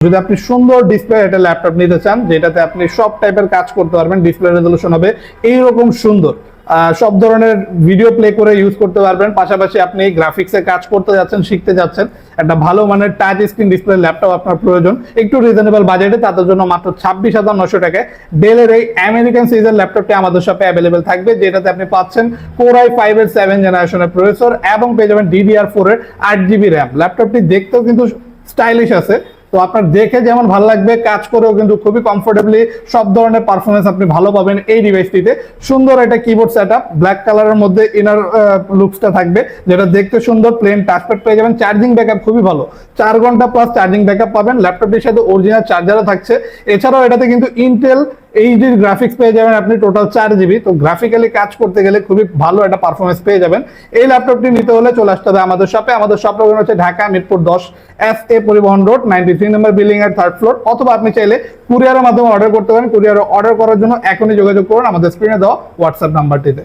যদি আপনি সুন্দর ডিসপ্লে একটা ল্যাপটপ নিতে চান যেটাতে আপনি সব টাইপের কাজ করতে পারবেন, ডিসপ্লে রেজলিউশন হবে এইরকম সুন্দর, সব ধরনের ভিডিও প্লে করে ইউজ করতে পারবেন, পাশাপাশি আপনি গ্রাফিক্সে কাজ করতে যাচ্ছেন, শিখতে যাচ্ছেন, একটা ভালো মানের টাচ স্ক্রিন ডিসপ্লে ল্যাপটপ আপনার প্রয়োজন একটু রিজনেবল বাজেটে, তাদের জন্য মাত্র 26,900 টাকায় ডেলের এই আমেরিকান সিরিজের ল্যাপটপটি আমাদের শপে অ্যাভেলেবেল থাকবে, যেটাতে আপনি পাচ্ছেন Core i5 এর 7 জেনারেশনের প্রসেসর এবং পেয়ে যাবেন DDR4 এর 8GB র্যাম। ল্যাপটপটি দেখতেও কিন্তু স্টাইলিশ আছে, তো আপনার দেখে যেমন ভালো লাগবে কাজ করেও কিন্তু খুবই কমফোর্টেবলি সব ধরনের পারফরমেন্স আপনি ভালো পাবেন এই ডিভাইসটিতে। সুন্দর একটা কিবোর্ড সেটআপ, ব্ল্যাক কালারের মধ্যে ইনার লুকসটা থাকবে, যেটা দেখতে সুন্দর, প্লেন টাচপ্যাড পেয়ে যাবেন। চার্জিং ব্যাকআপ খুবই ভালো, 4 ঘন্টা প্লাস চার্জিং ব্যাকআপ পাবেন। ল্যাপটপটির সাথে অরিজিনাল চার্জারও থাকছে, এছাড়াও এটাতে কিন্তু ইন্টেল এইচডির গ্রাফিক্স পেয়ে যাবেন আপনি, টোটাল 4GB। তো গ্রাফিক্যালি কাজ করতে গেলে খুবই ভালো একটা পারফরমেন্স পেয়ে যাবেন। এই ল্যাপটপটি নিতে হলে চলে আসতে হবে আমাদের শপে। আমাদের শপ লোকেশন হচ্ছে ঢাকা মিরপুর 10 SA পরিবহন রোড 93 নম্বর বিল্ডিং এর 3rd ফ্লোর, অথবা আপনি চাইলে কুরিয়ারের মাধ্যমে অর্ডার করতে পারেন। কুরিয়ারে অর্ডার করার জন্য এখনই যোগাযোগ করুন আমাদের স্ক্রিনে দেওয়া হোয়াটসঅ্যাপ নাম্বারটিতে।